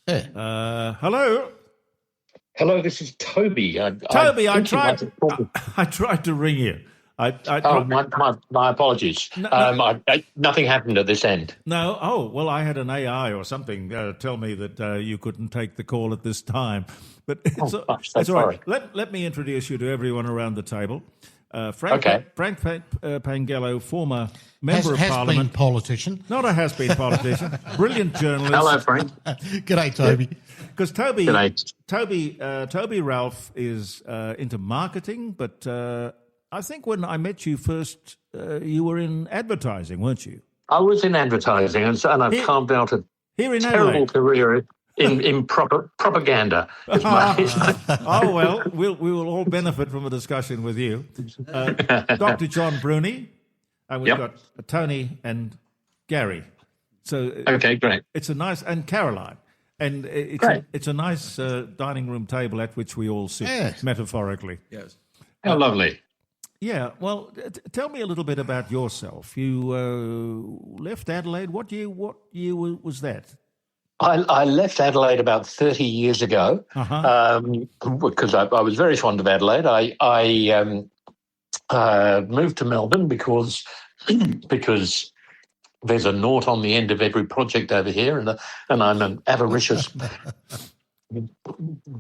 Hello? Hello, this is Toby. Toby, I tried to ring you. My apologies. Nothing happened at this end. No. Oh, well, I had an AI or something tell me that you couldn't take the call at this time. But it's all right. Let me introduce you to everyone around the table. Frank Pangello, former member of Parliament. Has-been politician. Not a has-been politician. Brilliant journalist. Hello, Frank. G'day, Toby. Because Toby Ralph is into marketing, but I think when I met you first, you were in advertising, weren't you? I was in advertising, and I've carved out a terrible career in propaganda. Oh, well, we will all benefit from a discussion with you. Dr. John Bruni, and we've got Tony and Gary. So okay, great. It's a nice, and Caroline. And it's a nice dining room table at which we all sit, metaphorically. Yes. How lovely. Yeah, well, tell me a little bit about yourself. You left Adelaide. What year was that? I left Adelaide about 30 years ago because I was very fond of Adelaide. I moved to Melbourne because there's a naught on the end of every project over here, and I'm an avaricious,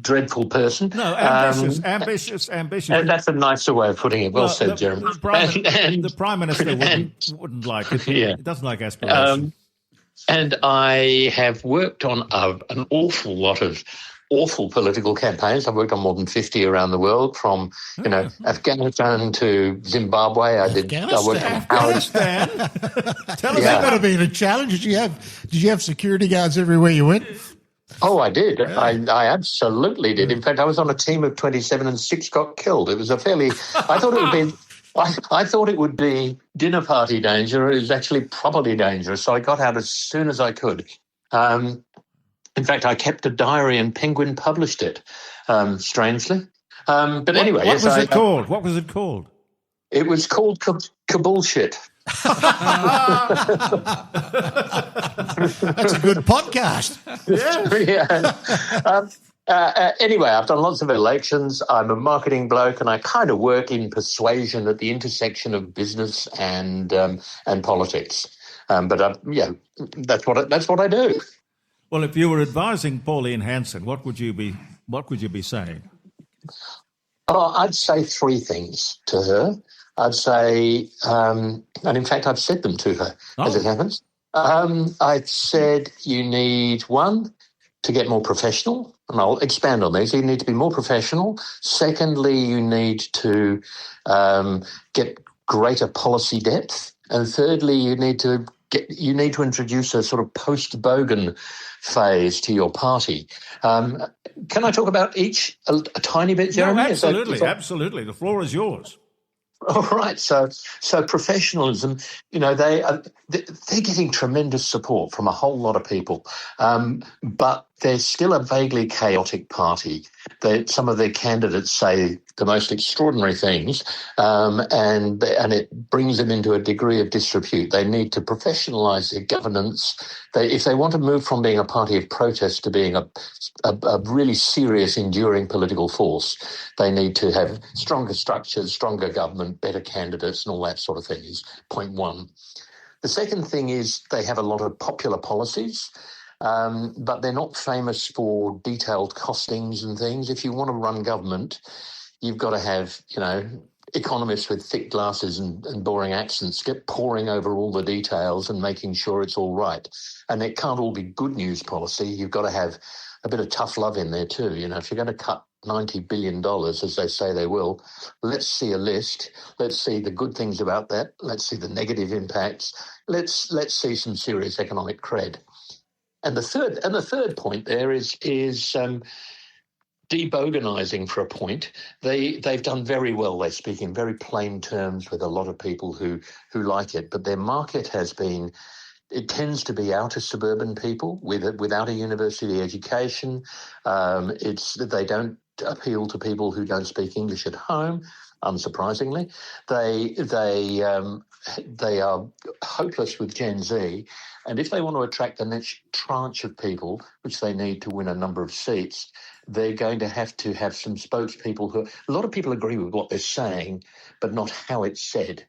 dreadful person. No, ambitious. And that's a nicer way of putting it. Well said, Jeremy. The Prime Minister wouldn't like it. Yeah. He doesn't like aspiration. And I have worked on an awful lot of awful political campaigns. I've worked on more than 50 around the world, from Afghanistan to Zimbabwe. I worked on Afghanistan. Tell us, that got to be a challenge. Did you have security guards everywhere you went? Oh, I did. Yeah. I absolutely did. In fact, I was on a team of 27 and 6 got killed. It was I thought it would be dinner party danger. It was actually property dangerous. So I got out as soon as I could. In fact, I kept a diary and Penguin published it, strangely. But anyway. What was it called? What was it called? It was called Kabullshit. That's a good podcast. Anyway, I've done lots of elections. I'm a marketing bloke, and I kind of work in persuasion at the intersection of business and politics. That's what I do. Well, if you were advising Pauline Hanson, what would you be saying? Oh, I'd say 3 things to her. I'd say, and in fact, I've said them to her as it happens. I've said you need, 1, to get more professional, and I'll expand on these. You need to be more professional. Secondly, you need to get greater policy depth. And thirdly, you need to introduce a sort of post-Bogan phase to your party. Can I talk about each a tiny bit, Jeremy? No, absolutely. The floor is yours. All right. So professionalism, they're getting tremendous support from a whole lot of people, but they're still a vaguely chaotic party. Some of their candidates say the most extraordinary things, and it brings them into a degree of disrepute. They need to professionalise their governance. If they want to move from being a party of protest to being a really serious, enduring political force, they need to have stronger structures, stronger government, better candidates, and all that sort of thing is point 1. The second thing is they have a lot of popular policies, but they're not famous for detailed costings and things. If you want to run government, you've got to have, economists with thick glasses and boring accents get poring over all the details and making sure it's all right. And it can't all be good news policy. You've got to have a bit of tough love in there too. If you're going to cut $90 billion, as they say they will, let's see a list. Let's see the good things about that. Let's see the negative impacts. Let's see some serious economic cred. And the third point there is deboganising for a point. They've done very well. They speak in very plain terms with a lot of people who like it, but their market it tends to be outer suburban people without a university education. They don't appeal to people who don't speak English at home. unsurprisingly. They are hopeless with Gen Z, and if they want to attract the next tranche of people, which they need to win a number of seats, they're going to have some spokespeople who a lot of people agree with what they're saying, but not how it's said.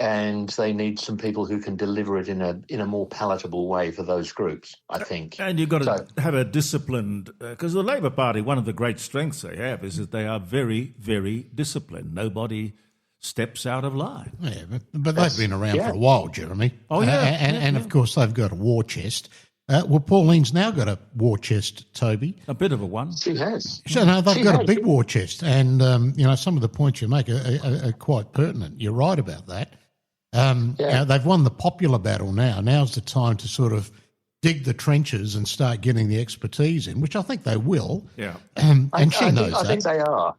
And they need some people who can deliver it in a more palatable way for those groups, I think. And you've got to have a disciplined, because the Labor Party, one of the great strengths they have is that they are very, very disciplined. Nobody steps out of line. Yeah, but they've been around for a while, Jeremy. Oh, yeah. And of course, they've got a war chest. Well, Pauline's now got a war chest, Toby. A bit of a one. She has. So, no, they've got a big war chest. And, some of the points you make are quite pertinent. You're right about that. They've won the popular battle now. Now's the time to sort of dig the trenches and start getting the expertise in, which I think they will. Yeah. And she knows that. I think they are.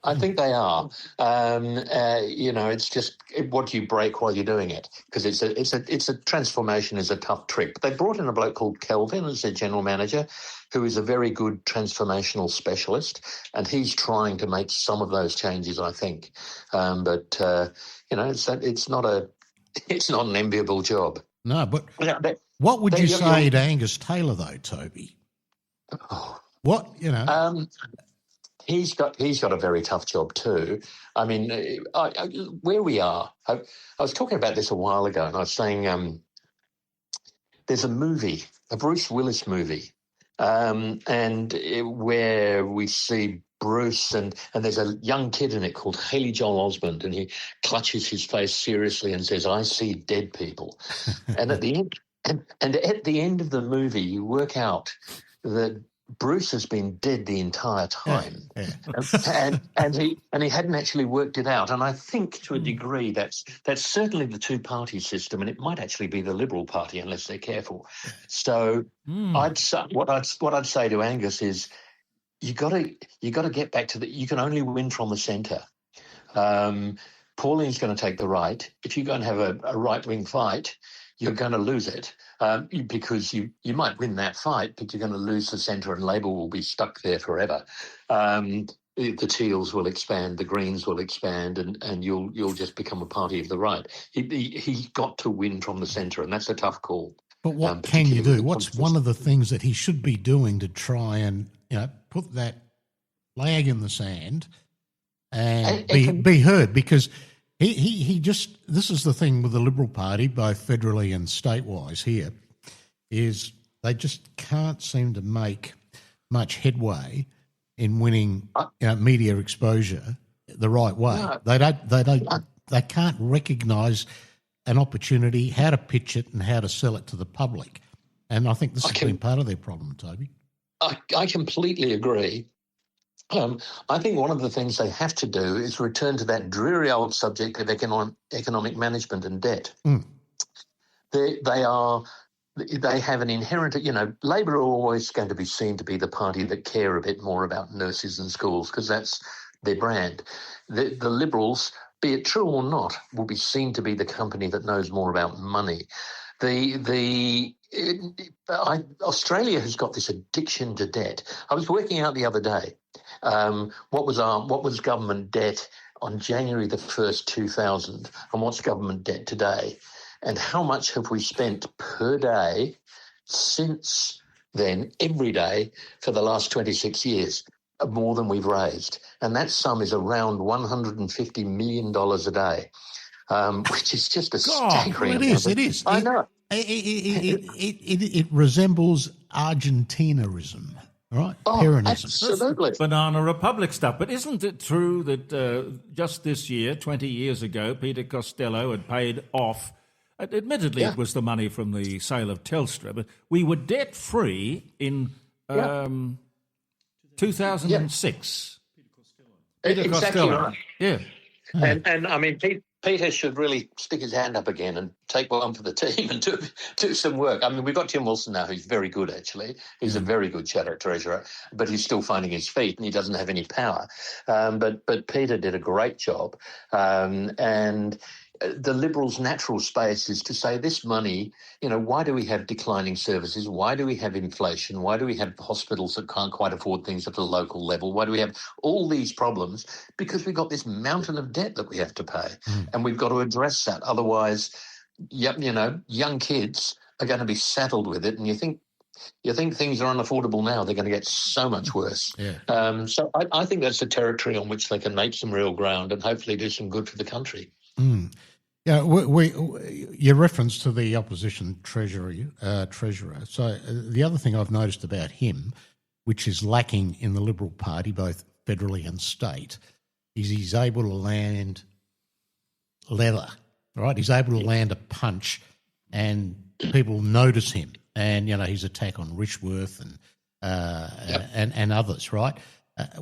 I think they are. It's just what do you break while you're doing it? Because it's a transformation is a tough trick. But they brought in a bloke called Kelvin as their general manager, who is a very good transformational specialist, and he's trying to make some of those changes, I think. It's not an enviable job. No, but what would you say to Angus Taylor though, Toby? Oh, what He's got a very tough job too. I mean, where we are, I was talking about this a while ago, and I was saying there's a movie, a Bruce Willis movie, where we see Bruce and there's a young kid in it called Haley Joel Osment, and he clutches his face seriously and says, "I see dead people," and at the end of the movie, you work out that Bruce has been dead the entire time, and he hadn't actually worked it out. And I think to a degree that's certainly the two-party system, and it might actually be the Liberal Party unless they're careful. So what I'd say to Angus is you got to get back to you can only win from the centre. Pauline's going to take the right. If you're going to have a right-wing fight, you're going to lose it because you might win that fight, but you're going to lose the centre, and Labor will be stuck there forever. The Teals will expand, the Greens will expand, and you'll just become a party of the right. He's got to win from the centre, and that's a tough call. But what can you do? What's one of the things that he should be doing to try and put that flag in the sand and be heard? Because He just, this is the thing with the Liberal Party, both federally and state-wise here, is they just can't seem to make much headway in winning media exposure the right way. No. They can't recognise an opportunity, how to pitch it and how to sell it to the public. And I think this has been part of their problem, Toby. I completely agree. I think one of the things they have to do is return to that dreary old subject of economic management and debt. They have an inherent, Labor are always going to be seen to be the party that care a bit more about nurses and schools because that's their brand. The Liberals, be it true or not, will be seen to be the company that knows more about money. Australia has got this addiction to debt. I was working out the other day what was government debt on January the 1st, 2000, and what's government debt today, and how much have we spent per day since then, every day, for the last 26 years, more than we've raised. And that sum is around $150 million a day, which is just a staggering. It is. I know. It resembles Argentinarism, right? Peronism. Absolutely. Banana Republic stuff. But isn't it true that just this year, 20 years ago, Peter Costello had paid off, admittedly it was the money from the sale of Telstra, but we were debt-free in 2006. Peter exactly Costello. Right. Yeah. And I mean, Peter should really stick his hand up again and take one for the team and do some work. I mean, we've got Tim Wilson now, who's very good, actually. He's a very good shadow treasurer, but he's still finding his feet and he doesn't have any power. But Peter did a great job. And, the Liberals' natural space is to say this money, why do we have declining services? Why do we have inflation? Why do we have hospitals that can't quite afford things at the local level? Why do we have all these problems? Because we've got this mountain of debt that we have to pay, and we've got to address that. Otherwise, young kids are going to be saddled with it, and you think things are unaffordable now, they're going to get so much worse. Yeah. So I think that's a territory on which they can make some real ground and hopefully do some good for the country. Yeah, your reference to the opposition treasurer. So the other thing I've noticed about him, which is lacking in the Liberal Party, both federally and state, is he's able to land leather, right? He's able to land a punch and people notice him. And, his attack on Rishworth and others, right?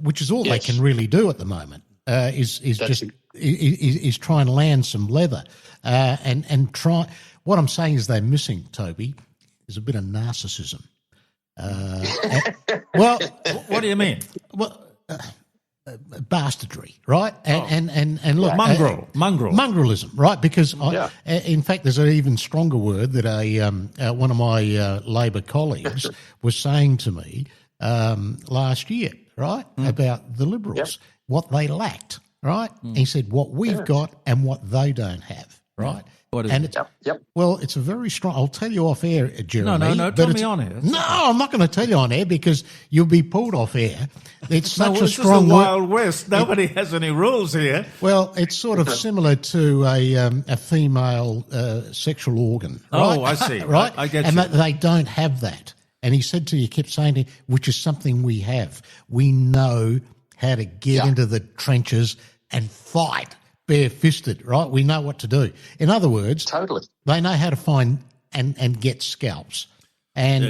Which is all they can really do at the moment, is try and land some leather. And try. What I'm saying is they're missing, Toby, is a bit of narcissism. Well, what do you mean? Well, bastardry, right? And look, mongrellism, right? Because in fact, there's an even stronger word that one of my Labor colleagues was saying to me last year, right, about the Liberals, what they lacked, right? He said what we've got and what they don't have, right? What is it? Well, it's a very strong. I'll tell you off air, Jeremy. No, tell me on air. No, I'm not going to tell you on air because you'll be pulled off air. It's such a strong word. Wild West. Nobody has any rules here. Well, it's sort of similar to a female sexual organ. Right? Oh, I see. Right? I get and you. And they don't have that. And he said to you, kept saying to you, which is something we have. We know how to get into the trenches and fight. Bare-fisted, right? We know what to do. In other words, they know how to find and get scalps, and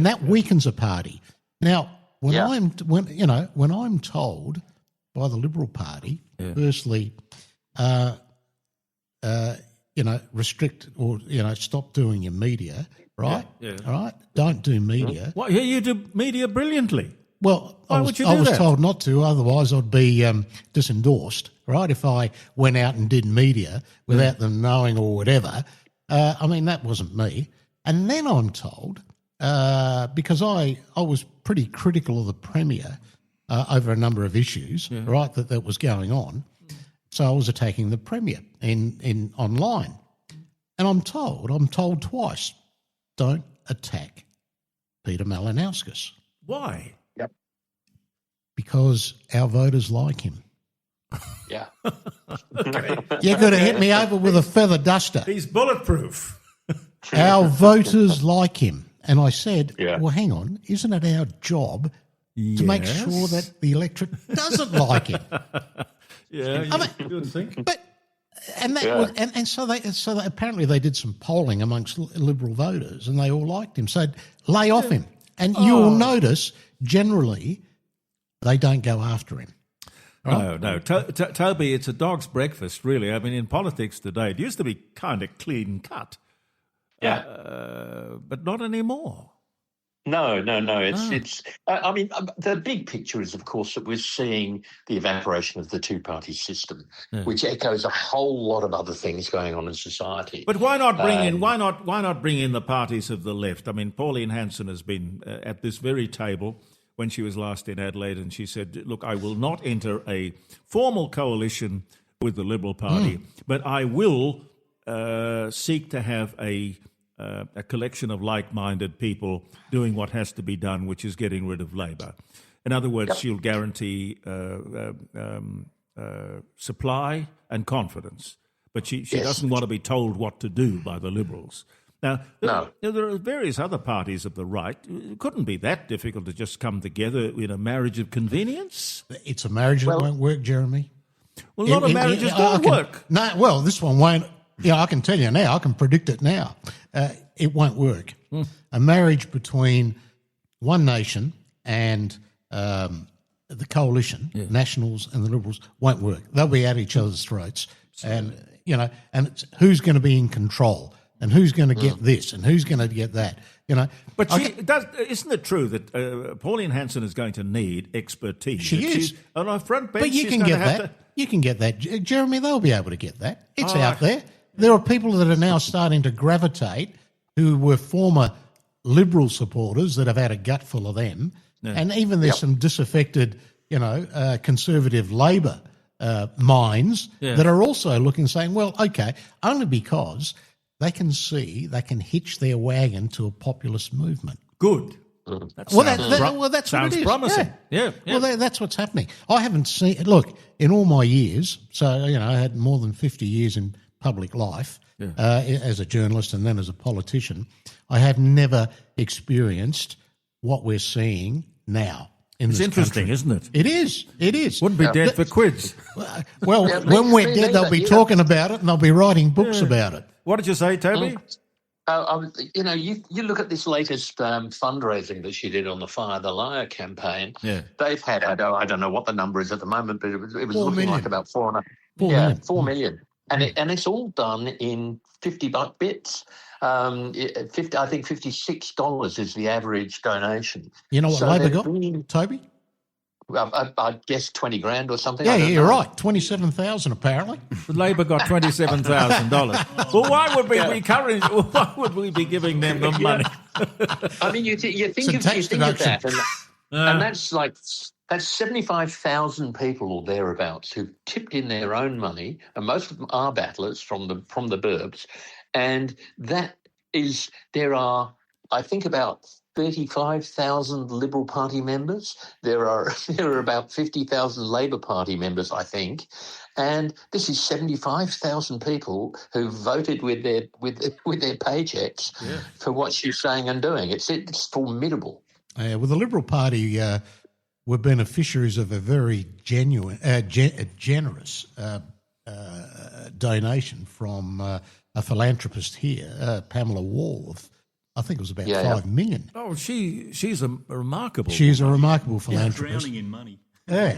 that weakens a party. Now, when I'm told by the Liberal Party, firstly, restrict or stop doing your media, right? All right, don't do media. Well, you do media brilliantly. Well, I was told not to, otherwise I'd be disendorsed, right, if I went out and did media without them knowing or whatever. That wasn't me. And then I'm told, because I was pretty critical of the Premier over a number of issues, right, that was going on, so I was attacking the Premier in online. And I'm told twice, don't attack Peter Malinauskas. Why? Because our voters like him. Yeah. Okay. You're going to hit me over with a feather duster. He's bulletproof. Our voters like him. And I said, well, hang on, isn't it our job to make sure that the electorate doesn't like him? You would think. But so apparently they did some polling amongst Liberal voters and they all liked him. So lay off him. And you'll notice generally they don't go after him. Right? No. Toby, it's a dog's breakfast, really. In politics today, it used to be kind of clean cut. But not anymore. No. It's. The big picture is, of course, that we're seeing the evaporation of the two-party system, which echoes a whole lot of other things going on in society. But why not bring in? Why not bring in the parties of the left? Pauline Hanson has been at this very table when she was last in Adelaide, and she said, look, I will not enter a formal coalition with the Liberal Party, but I will seek to have a collection of like-minded people doing what has to be done, which is getting rid of Labor. In other words, she'll guarantee supply and confidence, but she doesn't want to be told what to do by the Liberals. Now, there are various other parties of the right. It couldn't be that difficult to just come together in a marriage of convenience. It's a marriage that won't work, Jeremy. Well, a lot of marriages don't work. No, well, this one won't. I can tell you now. I can predict it now. It won't work. A marriage between one nation and the coalition, Nationals and the Liberals, won't work. They'll be at each other's throats, and it's who's going to be in control. and who's going to get this and who's going to get that. But isn't it true that Pauline Hanson is going to need expertise? She is on a front bench. But you can get that. You can get that, Jeremy. They'll be able to get that. It's out there. There are people that are now starting to gravitate who were former Liberal supporters that have had a gut full of them, and even there's some disaffected, conservative Labor minds that are also looking, saying, well, okay, only because they can see they can hitch their wagon to a populist movement. Good. That's what it is. Promising. Yeah. Well, that's what's happening. I haven't seen. Look, in all my years, so I had more than 50 years in public life as a journalist and then as a politician. I have never experienced what we're seeing now. It's interesting, isn't it? It is. It is. Wouldn't be dead for quids. Well, when we're dead, they'll be talking about it and they'll be writing books about it. What did you say, Toby? You look at this latest fundraising that she did on the Fire the Liar campaign. Yeah. They've had, I don't know what the number is at the moment, but it was looking like about 4 million. And it's all done in $50 bits. I think $56 is the average donation. You know what Labor got, Toby? I guess 20 grand or something. Yeah, you're right. 27,000 apparently. Labor got $27,000. Well, why would we be giving them the money? I mean, you think of that, and that's 75,000 people or thereabouts who've tipped in their own money, and most of them are battlers from the burbs, and there are, I think, about 35,000 Liberal Party members. There are about 50,000 Labor Party members, I think, and this is 75,000 people who voted with their paychecks for what she's saying and doing. It's formidable. Well, the Liberal Party were beneficiaries of a very generous donation from a philanthropist here, Pamela Wall. I think it was about 5 million. Oh, she's a remarkable. She's a remarkable philanthropist. Drowning in money. How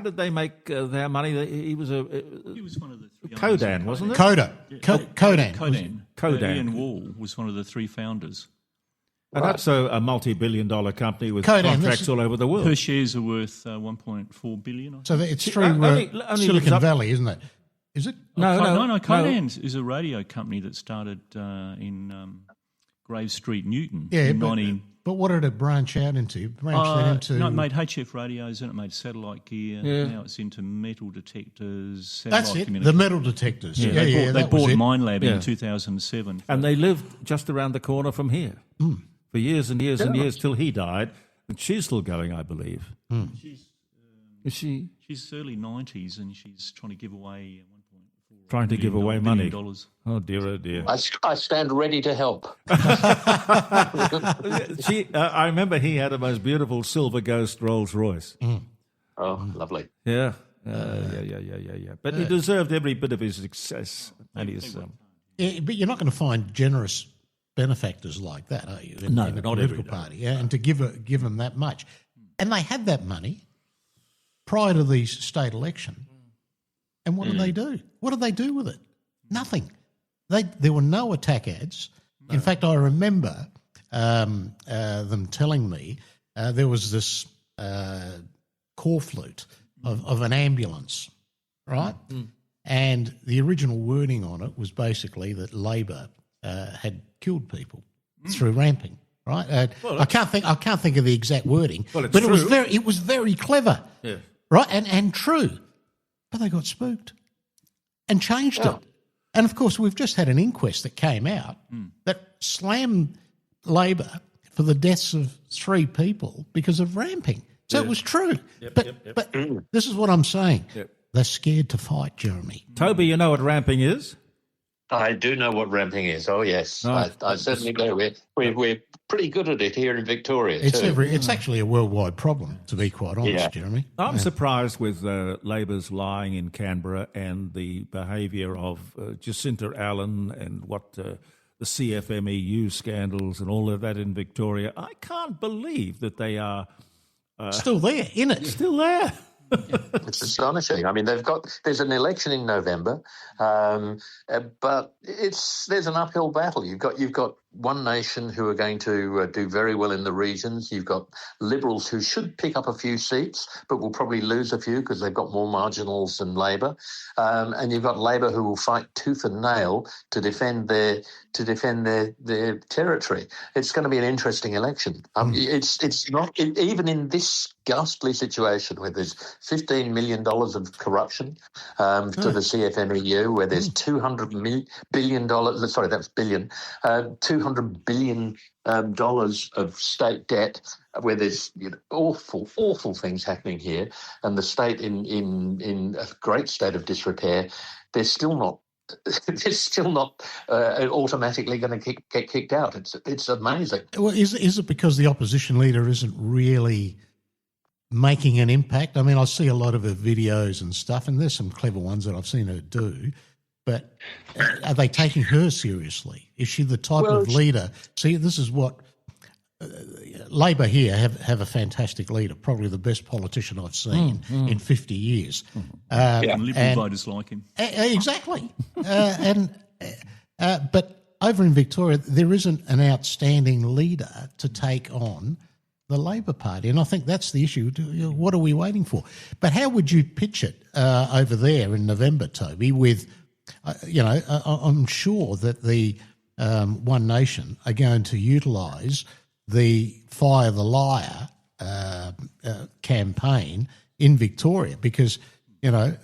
did they make their money? He was one of the three Codan, wasn't it? Codan. Ian Wall was one of the three founders. And that's a multi-billion-dollar company with contracts all over the world. Her shares are worth $1.4 billion. So it's through Silicon Valley, isn't it? Is it? No. Codan is a radio company that started in Grave Street, Newton. Yeah, but what did it branch out into? It made HF radios and it made satellite gear. Yeah. Now it's into metal detectors. That's it, the metal detectors. They bought Minelab in 2007. And they lived just around the corner from here for years and years and years till he died. And she's still going, I believe. Is she? She's early 90s and she's trying to give away money. Oh dear! I stand ready to help. I remember he had a most beautiful silver ghost Rolls Royce. Oh, lovely. Yeah. But he deserved every bit of his success. And his, but you're not going to find generous benefactors like that, are you? No, in the not political every party. Yeah, and to give them that much, and they had that money prior to the state election. And what did they do? What did they do with it? Nothing. There were no attack ads. No. In fact, I remember them telling me there was this call flute of an ambulance, right? And the original wording on it was basically that Labor had killed people through ramping, right? I can't think of the exact wording, but true. it was very clever, right? And true. But they got spooked and changed it. And, of course, we've just had an inquest that came out that slammed Labor for the deaths of 3 people because of ramping. So it was true. But this is what I'm saying. They're scared to fight, Jeremy. Toby, you know what ramping is? I do know what ramping is. Oh, yes. I certainly do. We're pretty good at it here in Victoria, too. It's actually a worldwide problem, to be quite honest, Jeremy. I'm surprised with Labor's lying in Canberra and the behaviour of Jacinta Allen and what the CFMEU scandals and all of that in Victoria. I can't believe that they are... still there, in it. Still there. It's astonishing. I mean, there's an election in November, but there's an uphill battle. You've got One Nation who are going to do very well in the regions. You've got Liberals who should pick up a few seats, but will probably lose a few because they've got more marginals than Labor. And you've got Labor who will fight tooth and nail to defend their territory. It's going to be an interesting election. It's not even in this ghastly situation where there's $15 million of corruption to the CFMEU, where there's $200 billion. Sorry, that's billion. $200 billion of state debt, where there's awful things happening here, and the state in a great state of disrepair. They're still not. It's still not automatically going to get kicked out. It's amazing. Well, is it because the opposition leader isn't really making an impact? I mean, I see a lot of her videos and stuff, and there's some clever ones that I've seen her do. But are they taking her seriously? Is she the type of leader? See, this is what Labor here have a fantastic leader, probably the best politician I've seen in 50 years. And Liberal voters like him. Exactly. But over in Victoria, there isn't an outstanding leader to take on the Labor Party, and I think that's the issue. What are we waiting for? But how would you pitch it over there in November, Toby, with... I'm sure that the One Nation are going to utilise the Fire the Liar campaign in Victoria because, the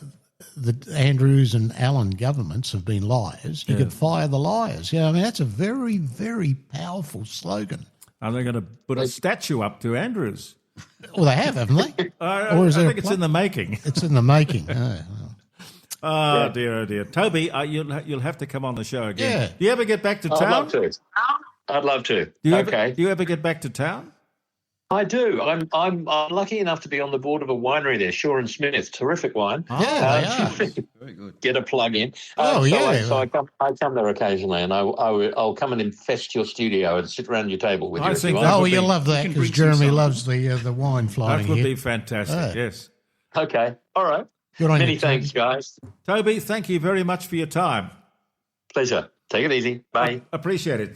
Andrews and Allen governments have been liars. You could fire the liars. I mean, that's a very, very powerful slogan. Are they going to put a statue up to Andrews? Well, they have, haven't they? I think it's in the making. It's in the making. Oh, dear, oh, dear. Toby, you'll have to come on the show again. Yeah. Do you ever get back to town? I'd love to. Do you ever get back to town? I do. I'm lucky enough to be on the board of a winery there, Shaw and Smith. Terrific wine. Yeah, they are. Very good. Get a plug in. So I come there occasionally, and I'll come and infest your studio and sit around your table with you. I think you'll love that because Jeremy loves the wine flying. That would be fantastic. Yes. Okay. All right. Many thanks, guys. Toby, thank you very much for your time. Pleasure. Take it easy. Bye. Appreciate it.